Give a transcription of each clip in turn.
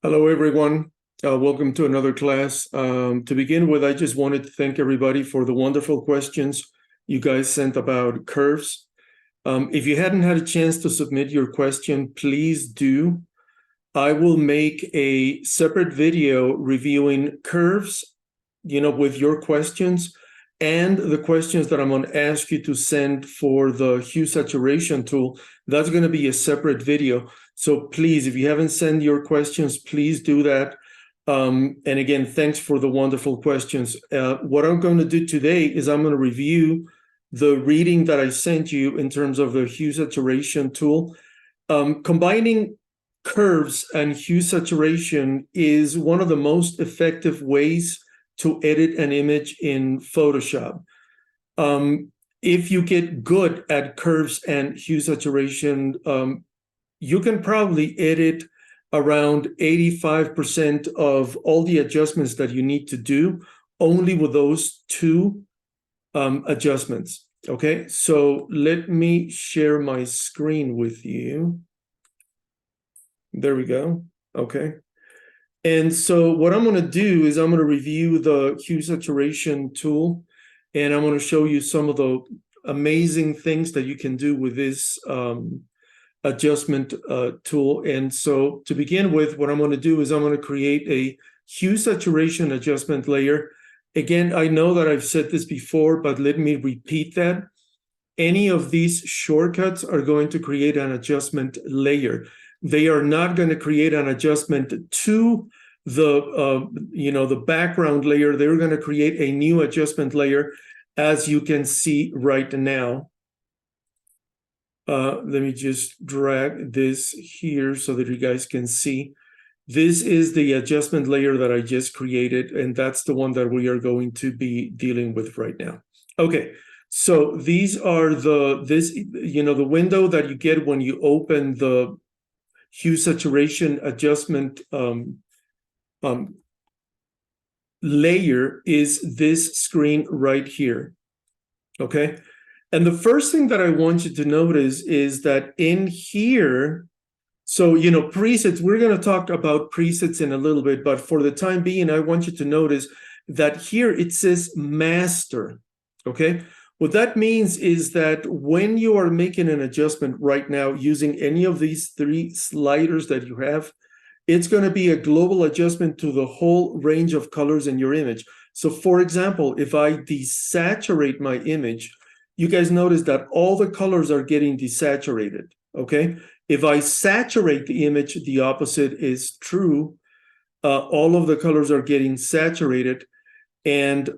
Hello, everyone. Welcome to another class. To begin with, I just wanted to thank everybody for the wonderful questions you guys sent about curves. If you hadn't had a chance to submit your question, please do. I will make a separate video reviewing curves, with your questions and the questions that I'm going to ask you to send for the hue saturation tool. That's going to be a separate video. So please, if you haven't sent your questions, please do that. And again, thanks for the wonderful questions. What I'm going to do today is I'm going to review the reading that I sent you in terms of the hue saturation tool. Combining curves and hue saturation is one of the most effective ways to edit an image in Photoshop. If you get good at curves and hue saturation, you can probably edit around 85% of all the adjustments that you need to do only with those two adjustments. Okay, so let me share my screen with you. There we go. Okay. And so what I'm going to do is I'm going to review the hue saturation tool, and I'm going to show you some of the amazing things that you can do with this adjustment tool. And so to begin with, what I'm going to do is I'm going to create a hue saturation adjustment layer. Again, I know that I've said this before, but let me repeat that. Any of these shortcuts are going to create an adjustment layer. They are not going to create an adjustment to the background layer. They're going to create a new adjustment layer, as you can see right now. Let me just drag this here so that you guys can see. This is the adjustment layer that I just created, and that's the one that we are going to be dealing with right now. Okay, so these are the window that you get when you open the hue saturation adjustment layer is this screen right here. Okay, and the first thing that I want you to notice is that in here, so presets, we're going to talk about presets in a little bit, but for the time being, I want you to notice that here it says master. Okay, what that means is that when you are making an adjustment right now using any of these three sliders that you have, it's going to be a global adjustment to the whole range of colors in your image. So for example, if I desaturate my image, you guys notice that all the colors are getting desaturated, okay? If I saturate the image, the opposite is true. All of the colors are getting saturated, and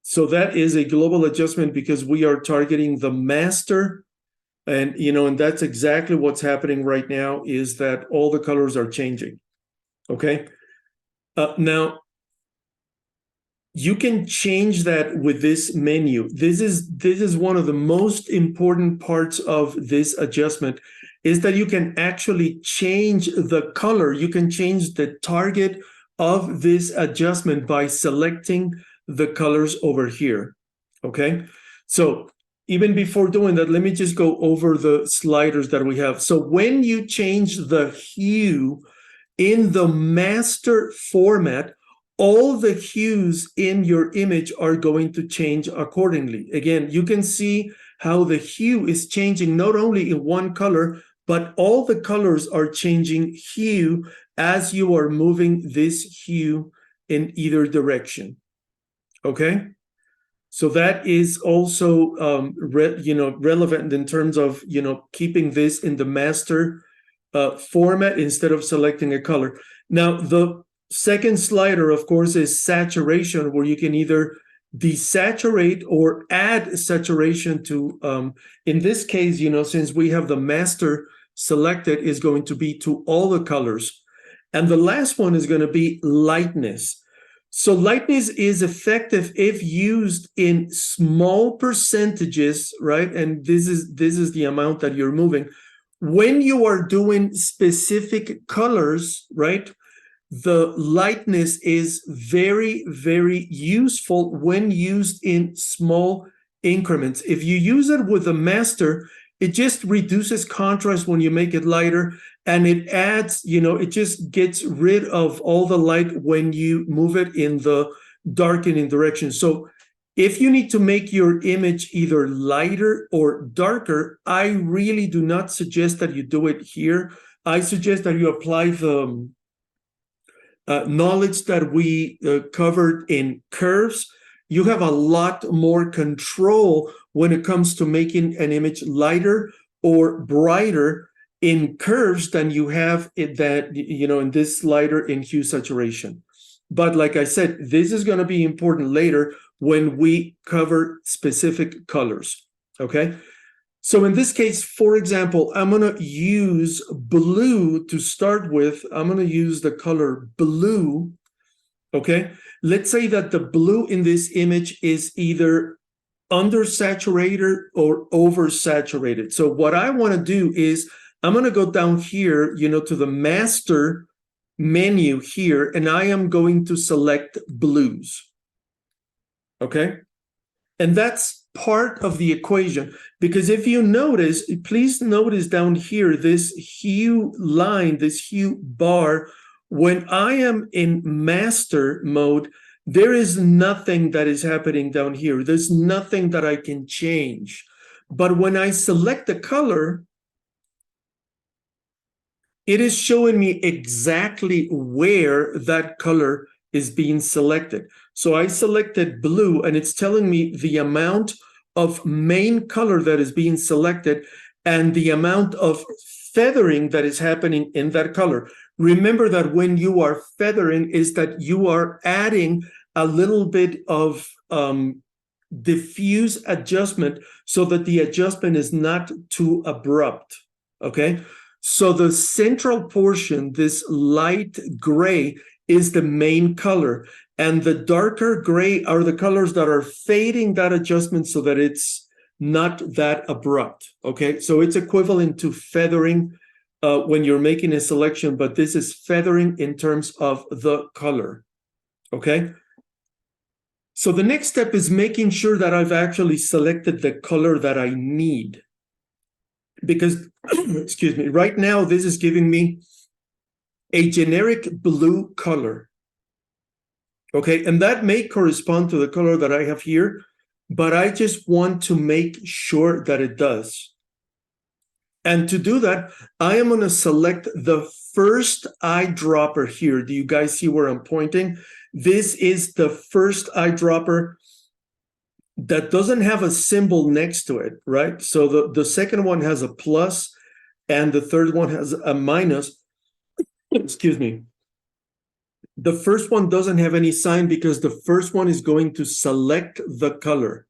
so that is a global adjustment because we are targeting the master. And, and that's exactly what's happening right now, is that all the colors are changing, okay? Now, you can change that with this menu. This is one of the most important parts of this adjustment, is that you can actually change the color. You can change the target of this adjustment by selecting the colors over here, okay? So even before doing that, let me just go over the sliders that we have. So when you change the hue in the master format, all the hues in your image are going to change accordingly. Again, you can see how the hue is changing not only in one color, but all the colors are changing hue as you are moving this hue in either direction. Okay? So that is also relevant in terms of keeping this in the master format instead of selecting a color. Now the second slider, of course, is saturation, where you can either desaturate or add saturation to. In this case, since we have the master selected, is going to be to all the colors, and the last one is going to be lightness. So lightness is effective if used in small percentages, right? And this is the amount that you're moving. When you are doing specific colors, right, the lightness is very, very useful when used in small increments. If you use it with the master, it just reduces contrast when you make it lighter, and it adds, it just gets rid of all the light when you move it in the darkening direction. So if you need to make your image either lighter or darker, I really do not suggest that you do it here. I suggest that you apply the knowledge that we covered in curves. You have a lot more control when it comes to making an image lighter or brighter in curves than you have in this lighter in hue saturation. But like I said, this is going to be important later when we cover specific colors, okay? So in this case, for example, I'm going to use blue to start with. I'm going to use the color blue, okay? Let's say that the blue in this image is either undersaturated or oversaturated. So what I want to do is I'm going to go down here, to the master menu here, and I am going to select blues, okay? And that's part of the equation, because if you notice, please notice down here, this hue line, this hue bar, when I am in master mode, there is nothing that is happening down here. There's nothing that I can change. But when I select the color, it is showing me exactly where that color is being selected. So I selected blue, and it's telling me the amount of main color that is being selected and the amount of feathering that is happening in that color. Remember that when you are feathering is that you are adding a little bit of diffuse adjustment so that the adjustment is not too abrupt, okay? So the central portion, this light gray, is the main color, and the darker gray are the colors that are fading that adjustment so that it's not that abrupt, okay? So it's equivalent to feathering when you're making a selection, but this is feathering in terms of the color, okay? So the next step is making sure that I've actually selected the color that I need. Because, excuse me, right now this is giving me a generic blue color, okay? And that may correspond to the color that I have here, but I just want to make sure that it does. And to do that, I am going to select the first eyedropper here. Do you guys see where I'm pointing? This is the first eyedropper that doesn't have a symbol next to it, right? So the second one has a plus and the third one has a minus. Excuse me. The first one doesn't have any sign because the first one is going to select the color.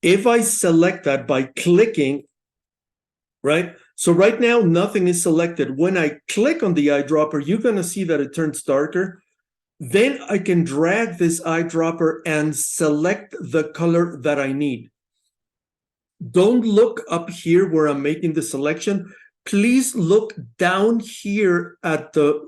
If I select that by clicking, right? So right now, nothing is selected. When I click on the eyedropper, you're going to see that it turns darker. Then I can drag this eyedropper and select the color that I need. Don't look up here where I'm making the selection. Please look down here at the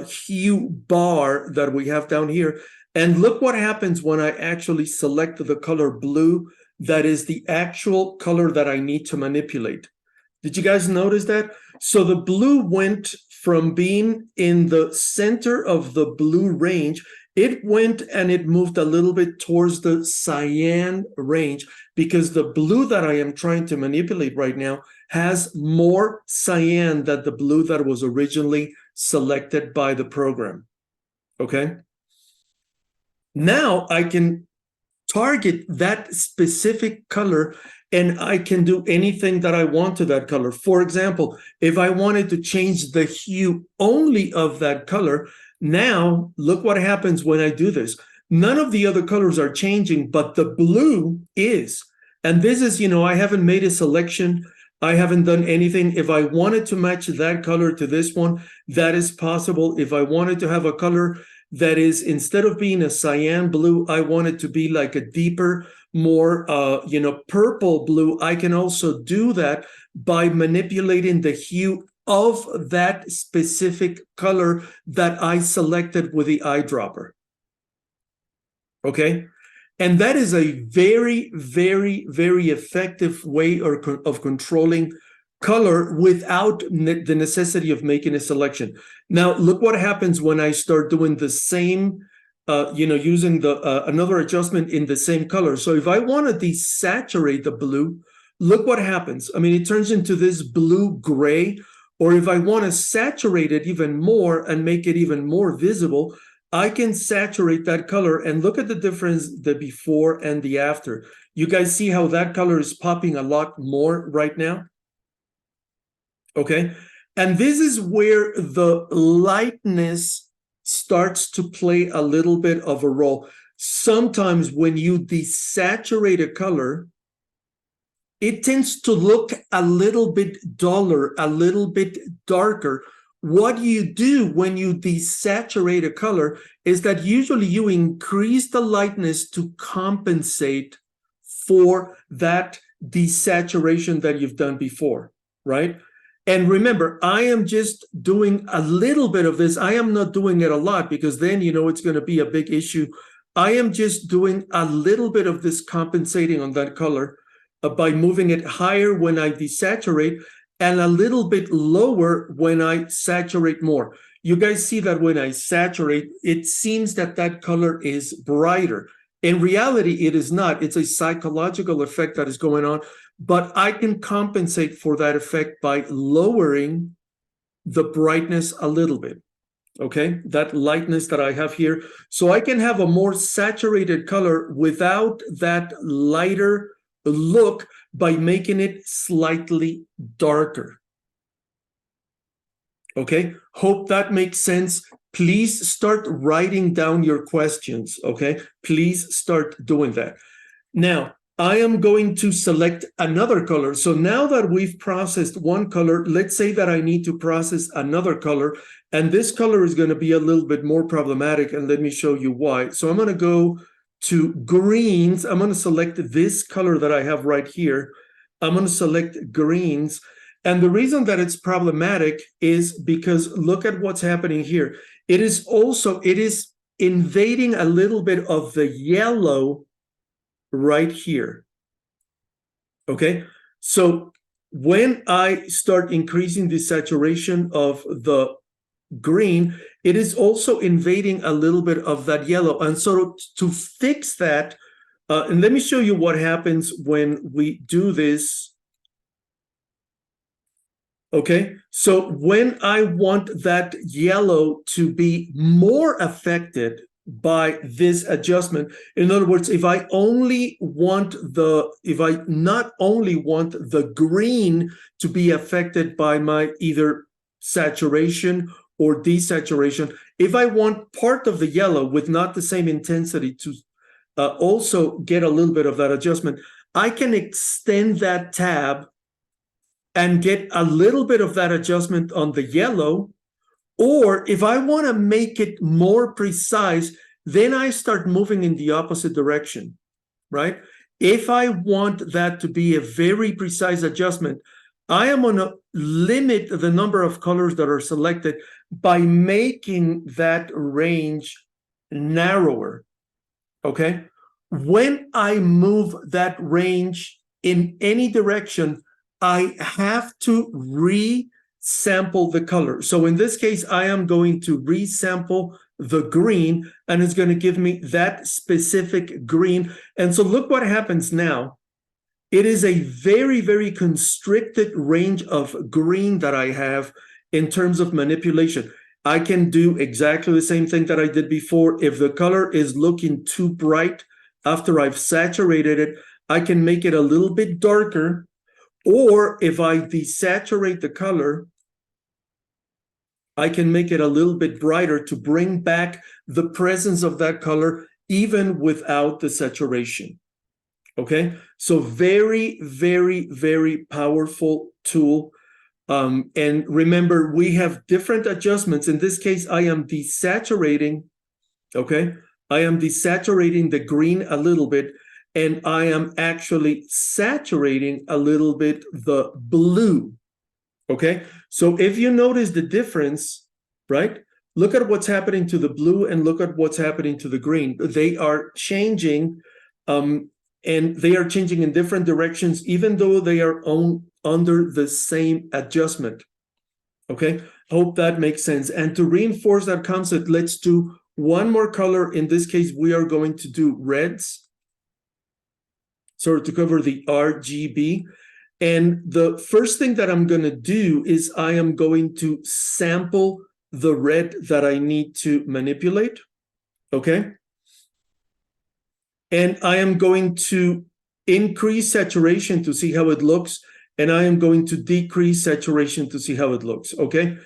hue bar that we have down here. And look what happens when I actually select the color blue. That is the actual color that I need to manipulate. Did you guys notice that? So the blue went from being in the center of the blue range, it went and it moved a little bit towards the cyan range because the blue that I am trying to manipulate right now has more cyan than the blue that was originally selected by the program, okay? Now I can target that specific color and I can do anything that I want to that color. For example, if I wanted to change the hue only of that color, now look what happens when I do this. None of the other colors are changing, but the blue is. And this is, I haven't made a selection. I haven't done anything. If I wanted to match that color to this one, that is possible. If I wanted to have a color that is, instead of being a cyan blue, I want it to be like a deeper, more, purple blue. I can also do that by manipulating the hue of that specific color that I selected with the eyedropper. Okay. And that is a very, very, very effective way of controlling color without the necessity of making a selection. Now, look what happens when I start doing the same, using the another adjustment in the same color. So if I want to desaturate the blue, look what happens. I mean, it turns into this blue-gray. Or if I want to saturate it even more and make it even more visible, I can saturate that color and look at the difference, the before and the after. You guys see how that color is popping a lot more right now? Okay, and this is where the lightness starts to play a little bit of a role. Sometimes when you desaturate a color, it tends to look a little bit duller, a little bit darker. What you do when you desaturate a color is that usually you increase the lightness to compensate for that desaturation that you've done before, right? And remember, I am just doing a little bit of this. I am not doing it a lot because then, it's going to be a big issue. I am just doing a little bit of this compensating on that color by moving it higher when I desaturate and a little bit lower when I saturate more. You guys see that when I saturate, it seems that that color is brighter. In reality, it is not. It's a psychological effect that is going on, but I can compensate for that effect by lowering the brightness a little bit, okay? That lightness that I have here. So I can have a more saturated color without that lighter look by making it slightly darker. Okay, hope that makes sense. Please start writing down your questions, okay? Please start doing that. Now, I am going to select another color. So now that we've processed one color, let's say that I need to process another color, and this color is going to be a little bit more problematic, and let me show you why. So I'm going to go to greens. I'm going to select this color that I have right here. I'm going to select greens. And the reason that it's problematic is because look at what's happening here. It is invading a little bit of the yellow right here. Okay, so when I start increasing the saturation of the green, it is also invading a little bit of that yellow. And so to fix that, and let me show you what happens when we do this. Okay, so when I want that yellow to be more affected by this adjustment, in other words, if I not only want the green to be affected by my either saturation or desaturation, if I want part of the yellow with not the same intensity to also get a little bit of that adjustment, I can extend that tab and get a little bit of that adjustment on the yellow. Or if I want to make it more precise, then I start moving in the opposite direction, right? If I want that to be a very precise adjustment, I am going to limit the number of colors that are selected by making that range narrower, okay? When I move that range in any direction, I have to resample the color. So in this case, I am going to resample the green, and it's going to give me that specific green. And so look what happens now. It is a very, very constricted range of green that I have in terms of manipulation. I can do exactly the same thing that I did before. If the color is looking too bright after I've saturated it, I can make it a little bit darker. Or if I desaturate the color, I can make it a little bit brighter to bring back the presence of that color even without the saturation. Okay, so very, very, very powerful tool. And remember, we have different adjustments. In this case, I am desaturating, okay? I am desaturating the green a little bit, and I am actually saturating a little bit the blue, okay? So if you notice the difference, right? Look at what's happening to the blue and look at what's happening to the green. They are changing And they are changing in different directions, even though they are under the same adjustment. Okay, hope that makes sense. And to reinforce that concept, let's do one more color. In this case, we are going to do reds, so to cover the RGB. And the first thing that I'm going to do is I am going to sample the red that I need to manipulate. Okay. And I am going to increase saturation to see how it looks. And I am going to decrease saturation to see how it looks. Okay.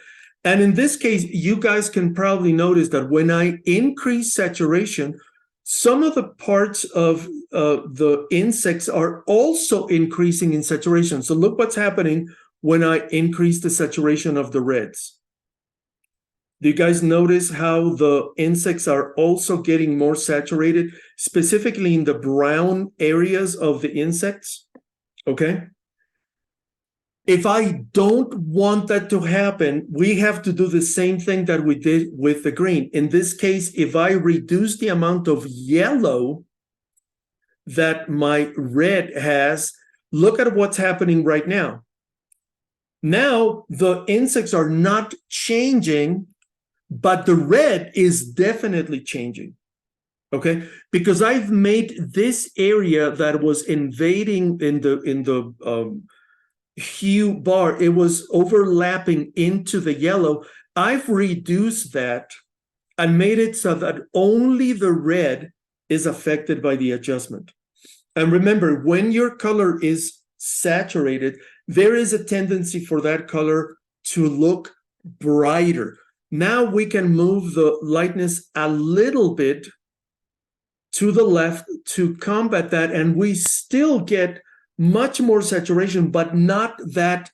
And in this case, you guys can probably notice that when I increase saturation, some of the parts of the insects are also increasing in saturation. So look what's happening when I increase the saturation of the reds. Do you guys notice how the insects are also getting more saturated, specifically in the brown areas of the insects? Okay. If I don't want that to happen, we have to do the same thing that we did with the green. In this case, if I reduce the amount of yellow that my red has, look at what's happening right now. Now, the insects are not changing, but the red is definitely changing. Okay, because I've made this area that was invading in the hue bar, it was overlapping into the yellow. I've reduced that and made it so that only the red is affected by the adjustment. And remember, when your color is saturated, there is a tendency for that color to look brighter. Now we can move the lightness a little bit to the left to combat that, and we still get much more saturation, but not that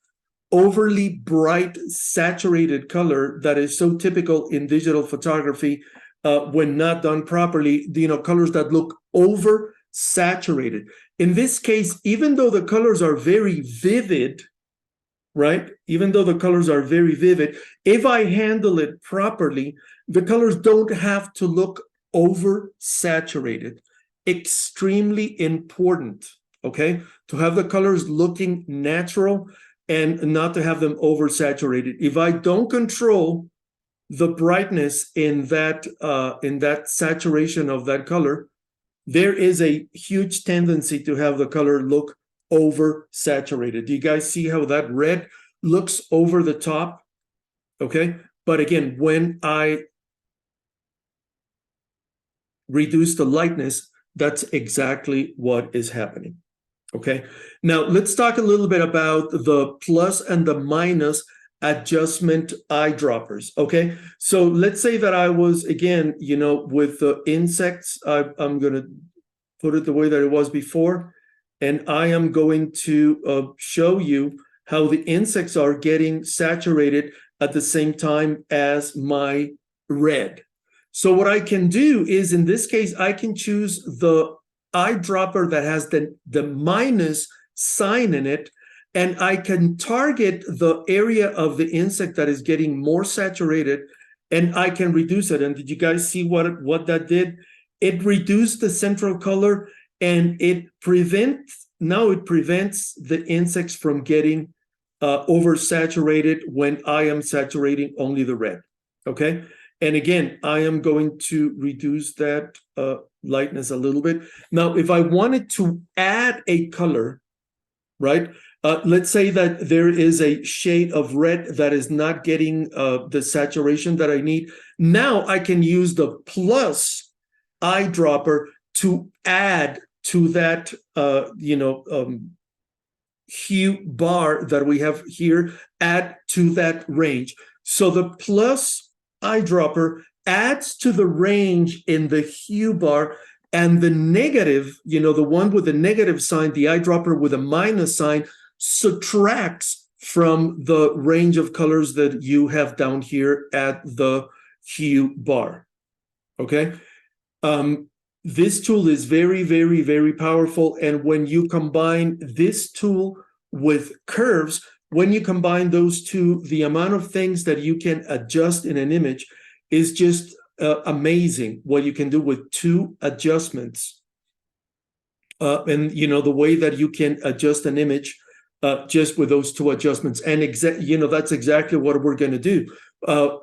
overly bright saturated color that is so typical in digital photography when not done properly, colors that look over saturated. In this case, even though the colors are very vivid, right? Even though the colors are very vivid, if I handle it properly, the colors don't have to look over saturated. Extremely important. Okay, to have the colors looking natural and not to have them oversaturated. If I don't control the brightness in that saturation of that color, there is a huge tendency to have the color look oversaturated. Do you guys see how that red looks over the top? Okay, but again, when I reduce the lightness, that's exactly what is happening. Okay, now let's talk a little bit about the plus and the minus adjustment eyedroppers. Okay, so let's say that I was, again, with the insects, I'm going to put it the way that it was before, and I am going to show you how the insects are getting saturated at the same time as my red. So what I can do is, in this case, I can choose the eyedropper that has the minus sign in it, and I can target the area of the insect that is getting more saturated, and I can reduce it. And did you guys see what that did? It reduced the central color, and it prevents the insects from getting oversaturated when I am saturating only the red. Okay. And again, I am going to reduce that lightness a little bit. Now, if I wanted to add a color, right? Let's say that there is a shade of red that is not getting the saturation that I need. Now I can use the plus eyedropper to add to that, hue bar that we have here, add to that range. So the plus eyedropper adds to the range in the hue bar, and the negative, the one with the negative sign, the eyedropper with a minus sign, subtracts from the range of colors that you have down here at the hue bar. Okay. This tool is very, very, very powerful. And when you combine this tool with curves, when you combine those two, the amount of things that you can adjust in an image is just amazing what you can do with two adjustments. and the way that you can adjust an image just with those two adjustments. And that's exactly what we're going to do.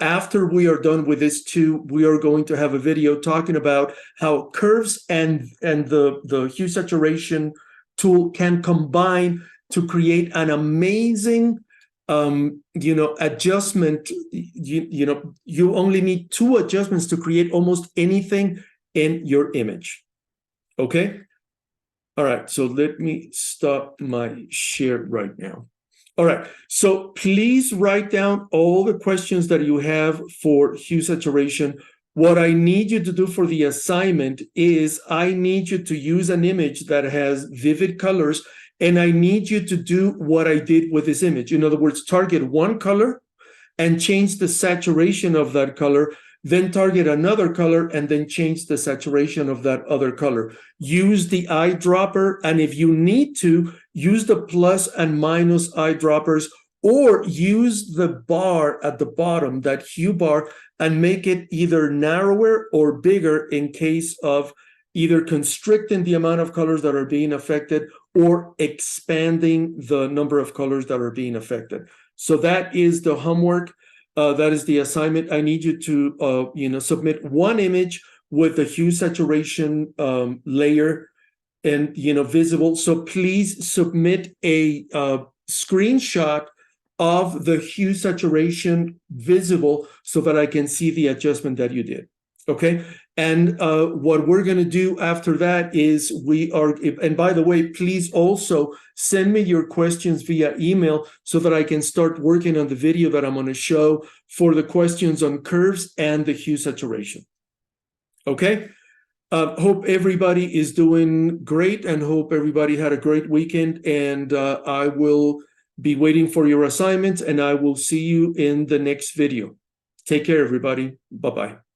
After we are done with this too, we are going to have a video talking about how curves and the hue saturation tool can combine to create an amazing adjustment. You only need two adjustments to create almost anything in your image. Okay. All right, so let me stop my share right now. All right, so please write down all the questions that you have for hue saturation. What I need you to do for the assignment is I need you to use an image that has vivid colors, and I need you to do what I did with this image. In other words, target one color and change the saturation of that color, then target another color and then change the saturation of that other color. Use the eyedropper, and if you need to, use the plus and minus eyedroppers, or use the bar at the bottom, that hue bar, and make it either narrower or bigger in case of either constricting the amount of colors that are being affected or expanding the number of colors that are being affected. So that is the homework. That is the assignment. I need you to, submit one image with the hue saturation layer and, visible. So please submit a screenshot of the hue saturation visible so that I can see the adjustment that you did. Okay. And what we're going to do after that is and by the way, please also send me your questions via email so that I can start working on the video that I'm going to show for the questions on curves and the hue saturation. Okay. Hope everybody is doing great and hope everybody had a great weekend. And I will be waiting for your assignments, and I will see you in the next video. Take care, everybody. Bye-bye.